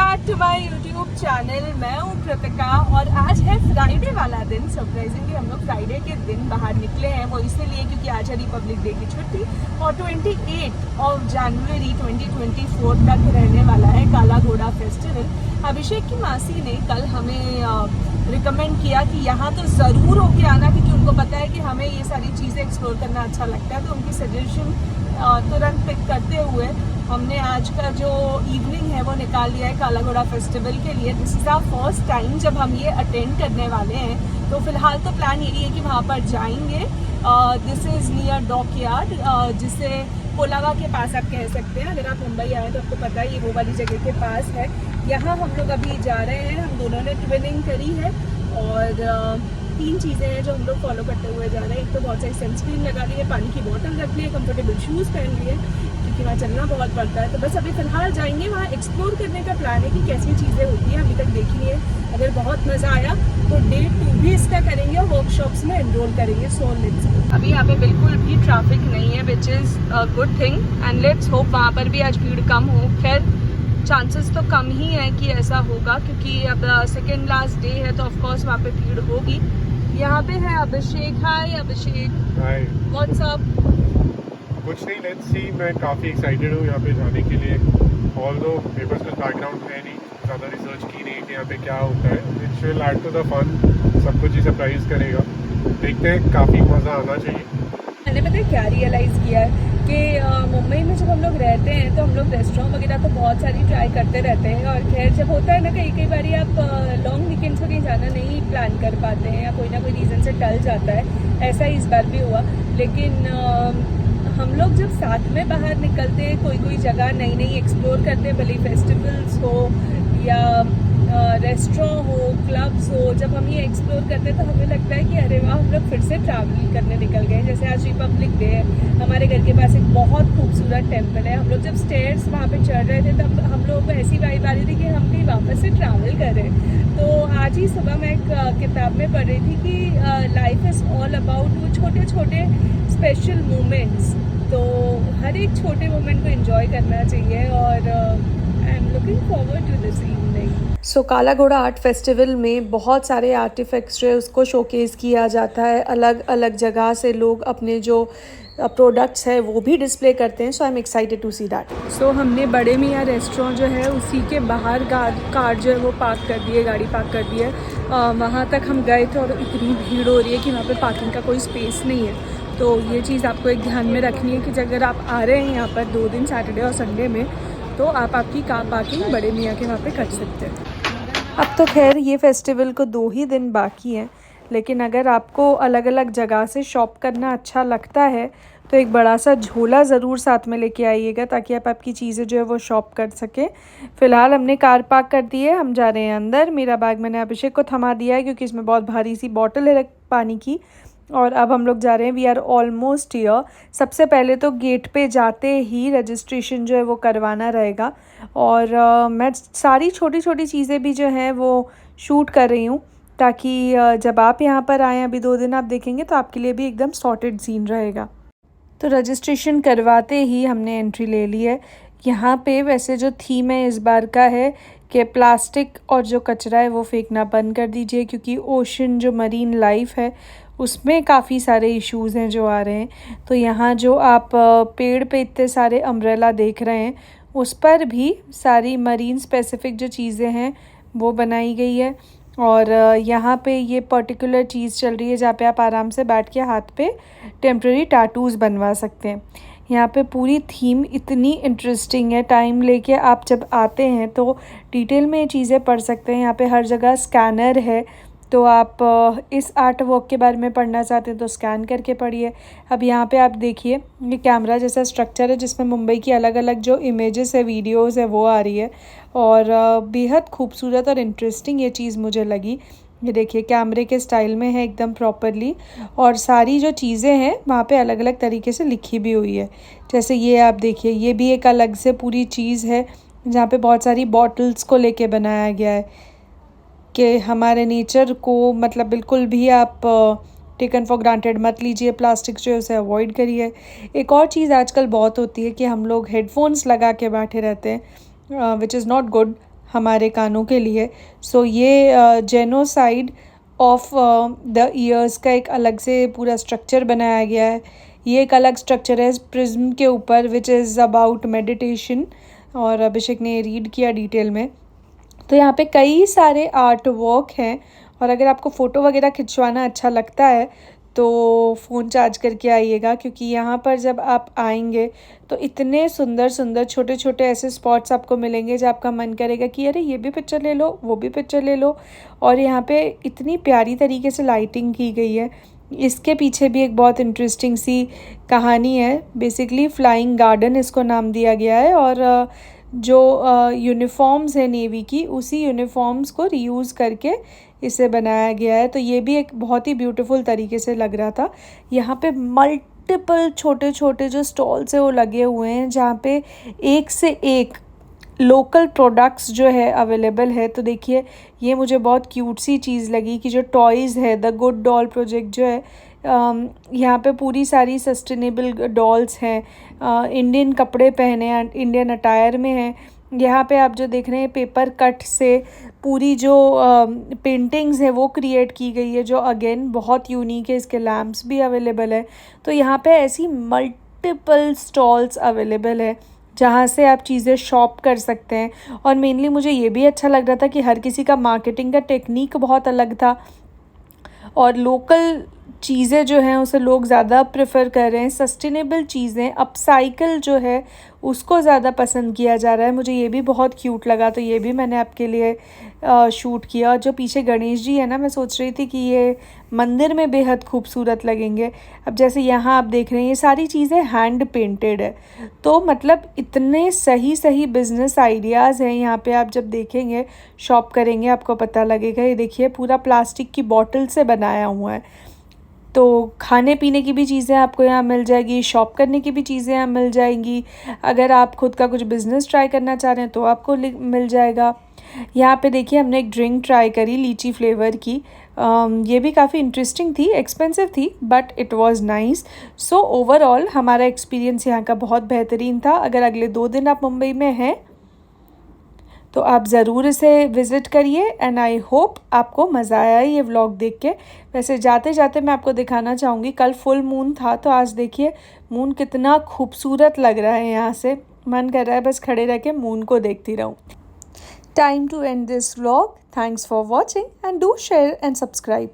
Back to my YouTube channel. मैं हूँ कृतिका और आज है फ्राइडे वाला दिन। सरप्राइजिंगली हम लोग फ्राइडे के दिन बाहर निकले हैं, वो इसलिए क्योंकि आज है रिपब्लिक डे की छुट्टी और 28 जनवरी 2024 तक रहने वाला है काला घोड़ा फेस्टिवल। अभिषेक की मासी ने कल हमें रिकमेंड किया कि यहाँ तो ज़रूर होके आना, क्योंकि उनको पता है कि हमें ये सारी चीज़ें एक्सप्लोर करना अच्छा लगता है। तो उनकी सजेशन तुरंत पिक करते हुए हमने आज का जो इवनिंग है वो निकाल लिया है काला घोड़ा फेस्टिवल के लिए। This is our first time जब हम ये अटेंड करने वाले हैं, तो फिलहाल तो प्लान यही है कि वहाँ पर जाएंगे। दिस इज़ नियर डॉकयार्ड, जिसे कोलावा के पास आप कह सकते हैं। अगर आप मुंबई आए तो आपको पता है ये वो वाली जगह के पास है। यहाँ हम लोग अभी जा रहे हैं। हम दोनों ने ट्विनिंग करी है और 3 चीज़ें हैं जो हम लोग फॉलो करते हुए जा रहे हैं। एक तो बहुत सारी सनस्क्रीन लगा ली है, पानी की बोतल रख ली है, कंफर्टेबल शूज़ पहन लिए, क्योंकि वहाँ चलना बहुत पड़ता है। तो बस अभी फ़िलहाल जाएंगे, वहाँ एक्सप्लोर करने का प्लान है कि कैसी चीज़ें होती हैं, अभी तक देखी है। अगर बहुत मज़ा आया तो डे 2 भी इसका करेंगे और वर्कशॉप्स में एनरोल करेंगे। So let's go. अभी यहाँ पे बिल्कुल भी ट्रैफिक नहीं है, which is a good thing, and let's hope वहाँ पर भी आज भीड़ कम हो। खैर चांसेस तो कम ही है कि ऐसा होगा, क्योंकि अब सेकेंड लास्ट डे है तो ऑफकोर्स वहाँ पे भीड़ होगी। यहाँ पे है अभिषेक। हाय अभिषेक। हाय। What's up? कुछ नहीं, लेट्स सी। मैं काफ़ी एक्साइटेड हूँ यहाँ पे जाने के लिए। ऑल्दो मेरे पास कुछ बैकग्राउंड है नहीं, ज़्यादा रिसर्च की नहीं कि यहाँ पे क्या होता है। It will add to the fun, सब कुछ ही सरप्राइज करेगा। देखते हैं, काफ़ी मज़ा आना चाहिए। मैंने पता है क्या रियलाइज़ किया है कि मुंबई में जब हम लोग रहते हैं तो हम लोग रेस्टोरेंट वगैरह तो बहुत सारी ट्राई करते रहते हैं। और खैर जब होता है ना, कई बार आप लॉन्ग वीकेंड्स पर कहीं जाना नहीं प्लान कर पाते हैं या कोई ना कोई रीज़न से टल जाता है। ऐसा इस बार भी हुआ। लेकिन हम लोग जब साथ में बाहर निकलते हैं, कोई जगह नई नई एक्सप्लोर करते हैं, भले फेस्टिवल्स हो या रेस्टोरेंट हो, क्लब्स हो, जब हम ये एक्सप्लोर करते हैं तो हमें लगता है कि अरे वाह, हम लोग फिर से ट्रैवल करने निकल गए। जैसे आज रिपब्लिक डे है, हमारे घर के पास एक बहुत खूबसूरत टेम्पल है। हम लोग जब स्टेयर्स वहाँ पे चढ़ रहे थे तब हम लोग को ऐसी वाइब आ रही थी कि हम कहीं वापस से ट्रैवल कर रहे हैं। तो आज ही सुबह मैं एक किताब में पढ़ रही थी कि लाइफ इज़ ऑल अबाउट वो छोटे छोटे स्पेशल मोमेंट्स। तो हर एक छोटे मोमेंट को एंजॉय करना चाहिए और I am looking forward to this evening. So Kala Ghoda art festival में बहुत सारे आर्टिफैक्ट्स जो है उसको शोकेस किया जाता है। अलग अलग जगह से लोग अपने जो प्रोडक्ट्स है वो भी डिस्प्ले करते हैं। So I am excited to see that. So हमने बड़े मियाँ रेस्टोरेंट जो है उसी के बाहर कार जो है वो पार्क कर दी है, गाड़ी पार्क कर दी है। वहाँ तक हम गए थे और इतनी भीड़ हो रही है कि वहाँ पे पार्किंग का कोई स्पेस नहीं है। तो ये चीज़ आपको एक ध्यान में रखनी है कि अगर आप आ रहे हैं यहाँ पर 2 दिन सैटरडे और संडे में, तो आप आपकी कार पार्किंग बड़े मियाँ के वहाँ पे कर सकते हैं। अब तो खैर ये फेस्टिवल को 2 ही दिन बाकी हैं, लेकिन अगर आपको अलग अलग जगह से शॉप करना अच्छा लगता है तो एक बड़ा सा झोला ज़रूर साथ में लेके आइएगा, ताकि आप आपकी चीज़ें जो है वो शॉप कर सकें। फ़िलहाल हमने कार पार्क कर दी है, हम जा रहे हैं अंदर। मेरा बैग मैंने अभिषेक को थमा दिया है क्योंकि इसमें बहुत भारी सी बॉटल है पानी की। और अब हम लोग जा रहे हैं, वी आर ऑलमोस्ट हियर। सबसे पहले तो गेट पे जाते ही रजिस्ट्रेशन जो है वो करवाना रहेगा। और मैं सारी छोटी छोटी चीज़ें भी जो हैं वो शूट कर रही हूँ, ताकि जब आप यहाँ पर आएँ, अभी 2 दिन आप देखेंगे तो आपके लिए भी एकदम सॉर्टेड सीन रहेगा। तो रजिस्ट्रेशन करवाते ही हमने एंट्री ले ली है। यहाँ पे वैसे जो थीम है इस बार का है कि प्लास्टिक और जो कचरा है वो फेंकना बंद कर दीजिए, क्योंकि ओशन जो मरीन लाइफ है उसमें काफ़ी सारे इश्यूज़ हैं जो आ रहे हैं। तो यहाँ जो आप पेड़ पे इतने सारे अम्ब्रेला देख रहे हैं, उस पर भी सारी मरीन स्पेसिफ़िक जो चीज़ें हैं वो बनाई गई है। और यहाँ पे ये पर्टिकुलर चीज़ चल रही है जहाँ पे आप आराम से बैठ के हाथ पे टेम्प्रेरी टैटूज़ बनवा सकते हैं। यहाँ पे पूरी थीम इतनी इंटरेस्टिंग है, टाइम लेके आप जब आते हैं तो डिटेल में ये चीज़ें पढ़ सकते हैं। यहाँ पे हर जगह स्कैनर है, तो आप इस आर्ट वर्क के बारे में पढ़ना चाहते हैं तो स्कैन करके पढ़िए। अब यहाँ पे आप देखिए, ये कैमरा जैसा स्ट्रक्चर है जिसमें मुंबई की अलग अलग जो इमेजेस है, वीडियोस है, वो आ रही है। और बेहद खूबसूरत और इंटरेस्टिंग ये चीज़ मुझे लगी। ये देखिए कैमरे के स्टाइल में है एकदम प्रॉपरली, और सारी जो चीज़ें हैं वहाँ पे अलग अलग तरीके से लिखी भी हुई है। जैसे ये आप देखिए, ये भी एक अलग से पूरी चीज़ है जहाँ पे बहुत सारी बॉटल्स को लेके बनाया गया है कि हमारे नेचर को मतलब बिल्कुल भी आप टेकन फॉर ग्रांटेड मत लीजिए, प्लास्टिक जो है उसे अवॉइड करिए। एक और चीज़ आजकल बहुत होती है कि हम लोग हेडफोन्स लगा के बैठे रहते हैं, विच इज़ नॉट गुड। हमारे कानों के लिए। सो ये जेनोसाइड ऑफ द ईयर्स का एक अलग से पूरा स्ट्रक्चर बनाया गया है। ये एक अलग स्ट्रक्चर है प्रिज्म के ऊपर विच इज़ अबाउट मेडिटेशन, और अभिषेक ने रीड किया डिटेल में। तो यहाँ पे कई सारे आर्ट वर्क हैं, और अगर आपको फ़ोटो वगैरह खिंचवाना अच्छा लगता है तो फ़ोन चार्ज करके आइएगा, क्योंकि यहाँ पर जब आप आएंगे तो इतने सुंदर सुंदर छोटे छोटे ऐसे स्पॉट्स आपको मिलेंगे जो आपका मन करेगा कि अरे ये भी पिक्चर ले लो, वो भी पिक्चर ले लो। और यहाँ पे इतनी प्यारी तरीके से लाइटिंग की गई है। इसके पीछे भी एक बहुत इंटरेस्टिंग सी कहानी है। बेसिकली फ्लाइंग गार्डन इसको नाम दिया गया है, और जो यूनिफॉर्म्स है नेवी की, उसी यूनिफॉर्म्स को रीयूज़ करके इसे बनाया गया है। तो ये भी एक बहुत ही ब्यूटीफुल तरीके से लग रहा था। यहाँ पे मल्टीपल छोटे छोटे जो स्टॉल्स है वो लगे हुए हैं, जहाँ पे एक से एक लोकल प्रोडक्ट्स जो है अवेलेबल है। तो देखिए ये मुझे बहुत क्यूट सी चीज़ लगी कि जो टॉयज़ है, द गुड डॉल प्रोजेक्ट जो है, यहाँ पे पूरी सारी सस्टेनेबल डॉल्स हैं, इंडियन कपड़े पहने हैं, इंडियन अटायर में हैं। यहाँ पे आप जो देख रहे हैं पेपर कट से पूरी जो पेंटिंग्स है वो क्रिएट की गई है, जो अगेन बहुत यूनिक है। इसके लैम्प्स भी अवेलेबल है। तो यहाँ पे ऐसी मल्टीपल स्टॉल्स अवेलेबल है जहाँ से आप चीज़ें शॉप कर सकते हैं। और मेनली मुझे ये भी अच्छा लग रहा था कि हर किसी का मार्केटिंग का टेक्निक बहुत अलग था, और लोकल चीज़ें जो हैं उसे लोग ज़्यादा प्रेफर कर रहे हैं। सस्टेनेबल चीज़ें, अपसाइकिल जो है उसको ज़्यादा पसंद किया जा रहा है। मुझे ये भी बहुत क्यूट लगा, तो ये भी मैंने आपके लिए शूट किया। और जो पीछे गणेश जी है ना, मैं सोच रही थी कि ये मंदिर में बेहद खूबसूरत लगेंगे। अब जैसे यहाँ आप देख रहे हैं ये सारी चीज़ें हैंड पेंटेड है, तो मतलब इतने सही सही बिज़नेस आइडियाज़ हैं यहाँ पे। आप जब देखेंगे, शॉप करेंगे, आपको पता लगेगा। ये देखिए पूरा प्लास्टिक की बॉटल से बनाया हुआ है। तो खाने पीने की भी चीज़ें आपको यहाँ मिल जाएगी, शॉप करने की भी चीज़ें यहाँ मिल जाएंगी। अगर आप खुद का कुछ बिज़नेस ट्राई करना चाह रहे हैं तो आपको मिल जाएगा। यहाँ पे देखिए हमने एक ड्रिंक ट्राई करी लीची फ्लेवर की। ये भी काफ़ी इंटरेस्टिंग थी, एक्सपेंसिव थी but it was nice. So overall हमारा एक्सपीरियंस यहाँ का बहुत बेहतरीन था। अगर अगले 2 दिन आप मुंबई में हैं तो आप ज़रूर इसे विज़िट करिए, एंड आई होप आपको मज़ा आया ये व्लॉग देख के। वैसे जाते जाते मैं आपको दिखाना चाहूँगी, कल फुल मून था, तो आज देखिए मून कितना खूबसूरत लग रहा है। यहाँ से मन कर रहा है बस खड़े रह के मून को देखती रहूँ। Time to end this vlog. Thanks for watching and do share and subscribe.